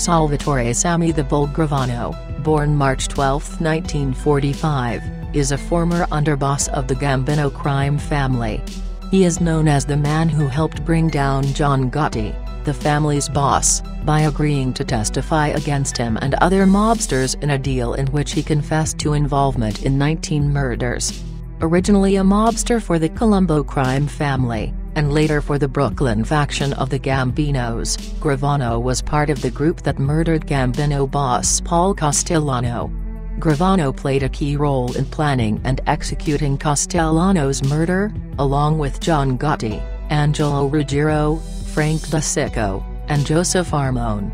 Salvatore "Sammy the Bull" Gravano, born March 12, 1945, is a former underboss of the Gambino crime family. He is known as the man who helped bring down John Gotti, the family's boss, by agreeing to testify against him and other mobsters in a deal in which he confessed to involvement in 19 murders. Originally a mobster for the Colombo crime family, and later for the Brooklyn faction of the Gambinos, Gravano was part of the group that murdered Gambino boss Paul Castellano. Gravano played a key role in planning and executing Castellano's murder, along with John Gotti, Angelo Ruggiero, Frank DeSicco, and Joseph Armone.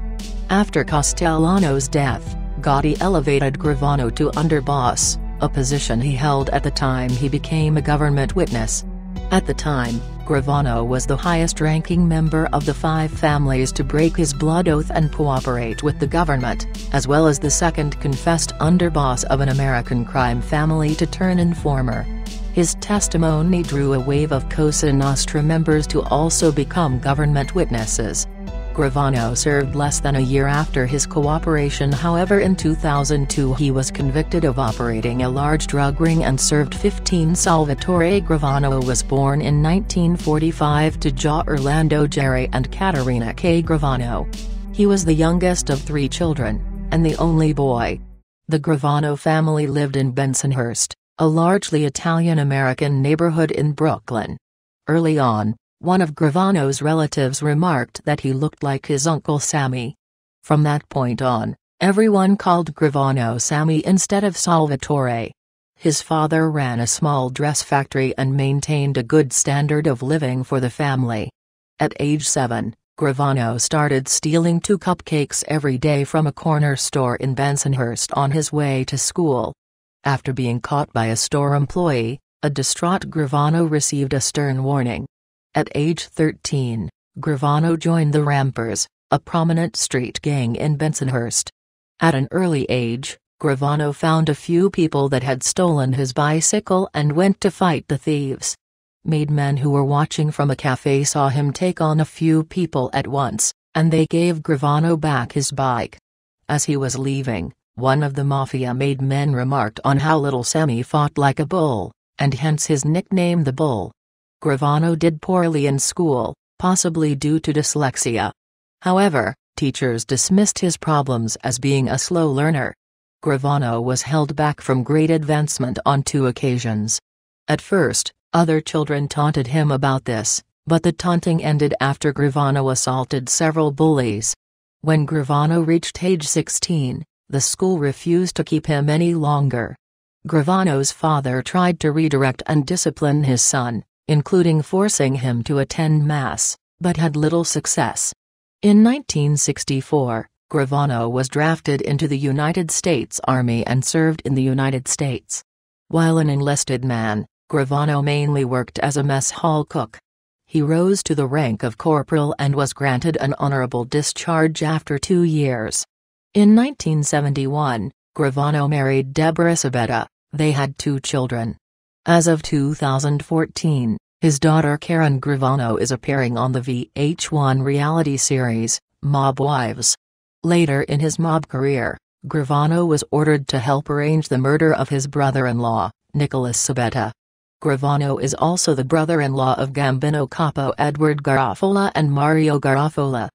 After Castellano's death, Gotti elevated Gravano to underboss, a position he held at the time he became a government witness. At the time, Gravano was the highest-ranking member of the 5 families to break his blood oath and cooperate with the government, as well as the second confessed underboss of an American crime family to turn informer. His testimony drew a wave of Cosa Nostra members to also become government witnesses. Gravano served less than a year after his cooperation. However, in 2002 he was convicted of operating a large drug ring and served 15. Salvatore Gravano was born in 1945 to Orlando Jerry and Caterina K. Gravano. He was the youngest of 3 children, and the only boy. The Gravano family lived in Bensonhurst, a largely Italian-American neighborhood in Brooklyn. Early on, one of Gravano's relatives remarked that he looked like his uncle Sammy. From that point on, everyone called Gravano Sammy instead of Salvatore. His father ran a small dress factory and maintained a good standard of living for the family. At age 7, Gravano started stealing 2 cupcakes every day from a corner store in Bensonhurst on his way to school. After being caught by a store employee, a distraught Gravano received a stern warning. At age 13, Gravano joined the Rampers, a prominent street gang in Bensonhurst. At an early age, Gravano found a few people that had stolen his bicycle and went to fight the thieves. Made men who were watching from a cafe saw him take on a few people at once, and they gave Gravano back his bike. As he was leaving, one of the mafia made men remarked on how little Sammy fought like a bull, and hence his nickname the Bull. Gravano did poorly in school, possibly due to dyslexia. However, teachers dismissed his problems as being a slow learner. Gravano was held back from great advancement on 2 occasions. At first, other children taunted him about this, but the taunting ended after Gravano assaulted several bullies. When Gravano reached age 16, the school refused to keep him any longer. Gravano's father tried to redirect and discipline his son, including forcing him to attend Mass, but had little success. In 1964, Gravano was drafted into the United States Army and served in the United States. While an enlisted man, Gravano mainly worked as a mess hall cook. He rose to the rank of corporal and was granted an honorable discharge after 2 years. In 1971, Gravano married Deborah Sabetta. They had 2 children. As of 2014, his daughter Karen Gravano is appearing on the VH1 reality series, Mob Wives. Later in his mob career, Gravano was ordered to help arrange the murder of his brother-in-law, Nicholas Sabetta. Gravano is also the brother-in-law of Gambino capo Edward Garofalo and Mario Garofalo.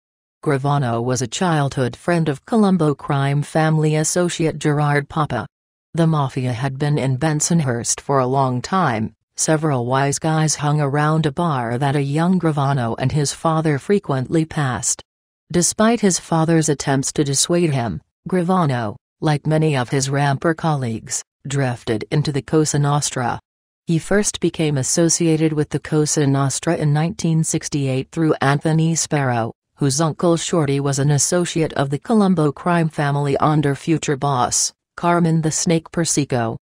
Gravano was a childhood friend of Colombo crime family associate Gerard Papa. The mafia had been in Bensonhurst for a long time. Several wise guys hung around a bar that a young Gravano and his father frequently passed. Despite his father's attempts to dissuade him, Gravano, like many of his Ramper colleagues, drifted into the Cosa Nostra. He first became associated with the Cosa Nostra in 1968 through Anthony Sparrow, whose uncle Shorty was an associate of the Colombo crime family under future boss Carmen the Snake Persico.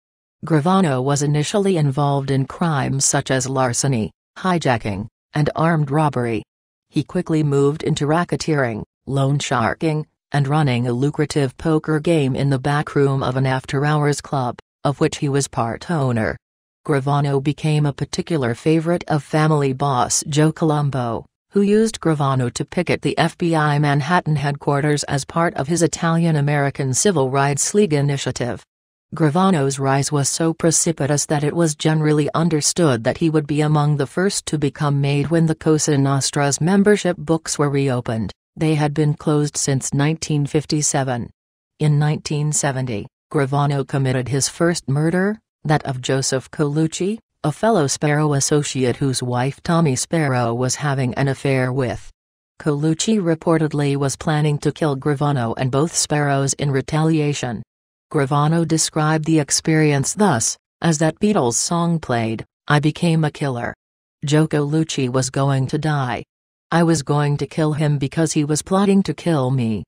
Gravano was initially involved in crimes such as larceny, hijacking, and armed robbery. He quickly moved into racketeering, loan sharking, and running a lucrative poker game in the back room of an after-hours club, of which he was part owner. Gravano became a particular favorite of family boss Joe Colombo, who used Gravano to picket the FBI Manhattan headquarters as part of his Italian-American Civil Rights League initiative. Gravano's rise was so precipitous that it was generally understood that he would be among the first to become made when the Cosa Nostra's membership books were reopened. They had been closed since 1957. In 1970, Gravano committed his first murder, that of Joseph Colucci, a fellow Sparrow associate whose wife Tommy Sparrow was having an affair with. Colucci reportedly was planning to kill Gravano and both Sparrows in retaliation. Gravano described the experience thus: as that Beatles song played, I became a killer. Joe Colucci was going to die. I was going to kill him because he was plotting to kill me.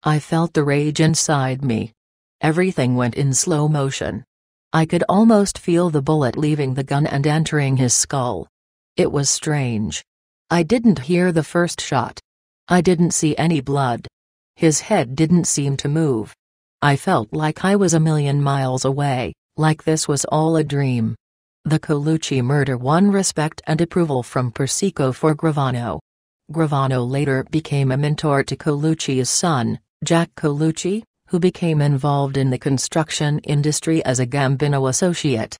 I felt the rage inside me. Everything went in slow motion. I could almost feel the bullet leaving the gun and entering his skull. It was strange. I didn't hear the first shot. I didn't see any blood. His head didn't seem to move. I felt like I was a million miles away, like this was all a dream. The Colucci murder won respect and approval from Persico for Gravano. Gravano later became a mentor to Colucci's son, Jack Colucci, who became involved in the construction industry as a Gambino associate.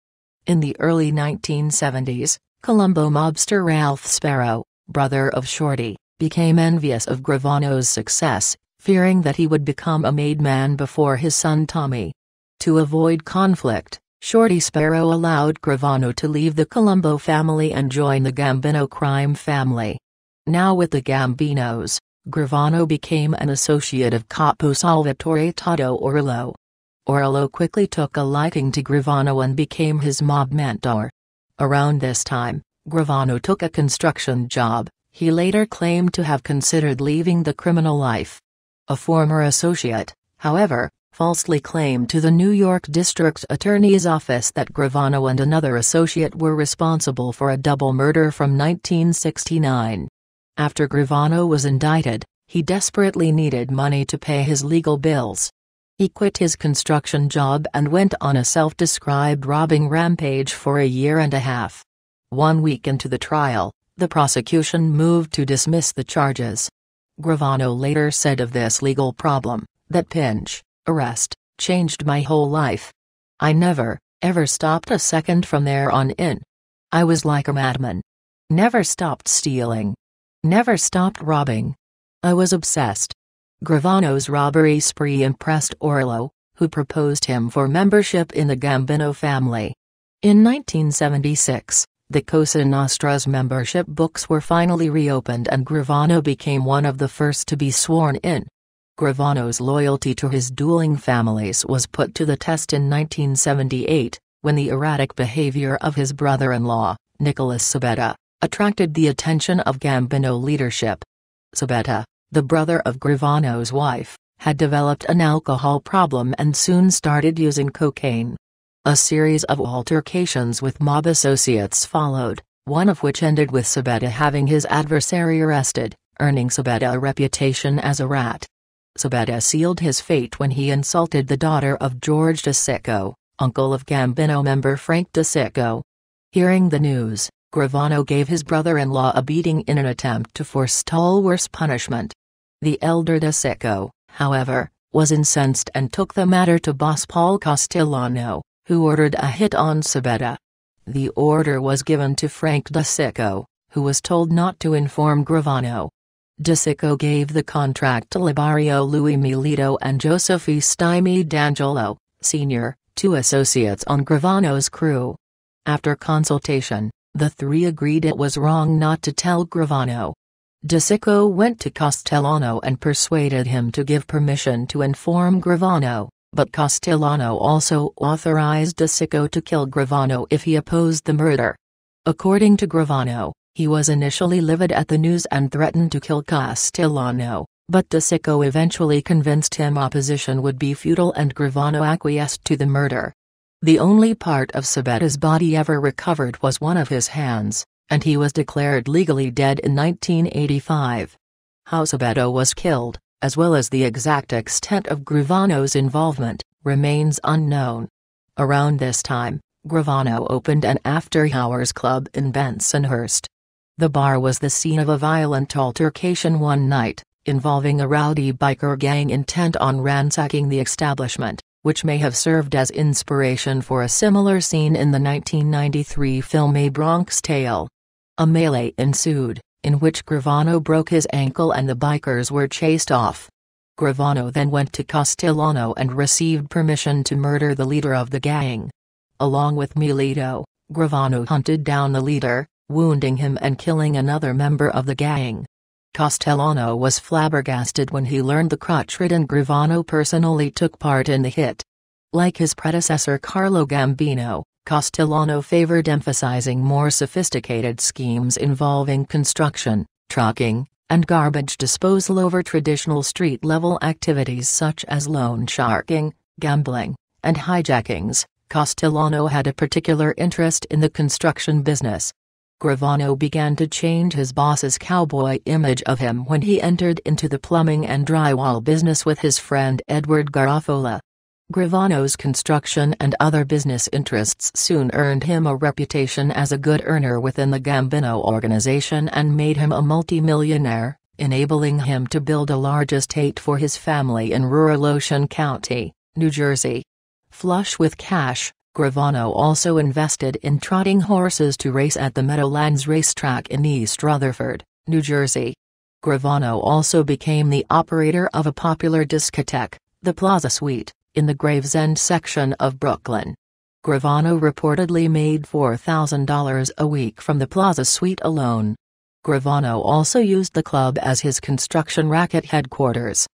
In the early 1970s, Colombo mobster Ralph Sparrow, brother of Shorty, became envious of Gravano's success, fearing that he would become a made man before his son Tommy. To avoid conflict, Shorty Sparrow allowed Gravano to leave the Colombo family and join the Gambino crime family. Now with the Gambinos, Gravano became an associate of Capo Salvatore Toto Orlo. Orlo quickly took a liking to Gravano and became his mob mentor. Around this time, Gravano took a construction job. He later claimed to have considered leaving the criminal life. A former associate, however, falsely claimed to the New York District Attorney's Office that Gravano and another associate were responsible for a double murder from 1969. After Gravano was indicted, he desperately needed money to pay his legal bills. He quit his construction job and went on a self-described robbing rampage for a year and a half. 1 week into the trial, the prosecution moved to dismiss the charges. Gravano later said of this legal problem, "That pinch, arrest, changed my whole life. I never, ever stopped a second from there on in. I was like a madman. Never stopped stealing. Never stopped robbing. I was obsessed." Gravano's robbery spree impressed Orlo, who proposed him for membership in the Gambino family. In 1976, the Cosa Nostra's membership books were finally reopened and Gravano became one of the first to be sworn in. Gravano's loyalty to his dueling families was put to the test in 1978, when the erratic behavior of his brother-in-law, Nicholas Sabetta, attracted the attention of Gambino leadership. Sabetta, the brother of Gravano's wife, had developed an alcohol problem and soon started using cocaine. A series of altercations with mob associates followed, one of which ended with Sabetta having his adversary arrested, earning Sabetta a reputation as a rat. Sabetta sealed his fate when he insulted the daughter of George DeSicco, uncle of Gambino member Frank DeSicco. Hearing the news, Gravano gave his brother-in-law a beating in an attempt to forestall worse punishment. The elder DeSicco, however, was incensed and took the matter to boss Paul Castellano, who ordered a hit on Sabetta. The order was given to Frank DeSicco, who was told not to inform Gravano. DeSicco gave the contract to Libario Louis Milito and Giuseppe Stimi D'Angelo, Sr., 2 associates on Gravano's crew. After consultation, the 3 agreed it was wrong not to tell Gravano. DeSicco went to Castellano and persuaded him to give permission to inform Gravano, but Castellano also authorized DeSicco to kill Gravano if he opposed the murder. According to Gravano, he was initially livid at the news and threatened to kill Castellano, but DeSicco eventually convinced him opposition would be futile and Gravano acquiesced to the murder. The only part of Sabetta's body ever recovered was one of his hands, and he was declared legally dead in 1985. How Sabetta was killed, as well as the exact extent of Gravano's involvement, remains unknown. Around this time, Gravano opened an after-hours club in Bensonhurst. The bar was the scene of a violent altercation one night, involving a rowdy biker gang intent on ransacking the establishment, which may have served as inspiration for a similar scene in the 1993 film A Bronx Tale. A melee ensued, in which Gravano broke his ankle and the bikers were chased off. Gravano then went to Castellano and received permission to murder the leader of the gang. Along with Milito, Gravano hunted down the leader, wounding him and killing another member of the gang. Castellano was flabbergasted when he learned the crutch-ridden Gravano personally took part in the hit. Like his predecessor Carlo Gambino, Castellano favored emphasizing more sophisticated schemes involving construction, trucking, and garbage disposal over traditional street-level activities such as loan sharking, gambling, and hijackings. Castellano had a particular interest in the construction business. Gravano began to change his boss's cowboy image of him when he entered into the plumbing and drywall business with his friend Edward Garofalo. Gravano's construction and other business interests soon earned him a reputation as a good earner within the Gambino organization and made him a multimillionaire, enabling him to build a large estate for his family in rural Ocean County, New Jersey. Flush with cash, Gravano also invested in trotting horses to race at the Meadowlands racetrack in East Rutherford, New Jersey. Gravano also became the operator of a popular discotheque, the Plaza Suite, in the Gravesend section of Brooklyn. Gravano reportedly made $4,000 a week from the Plaza Suite alone. Gravano also used the club as his construction racket headquarters.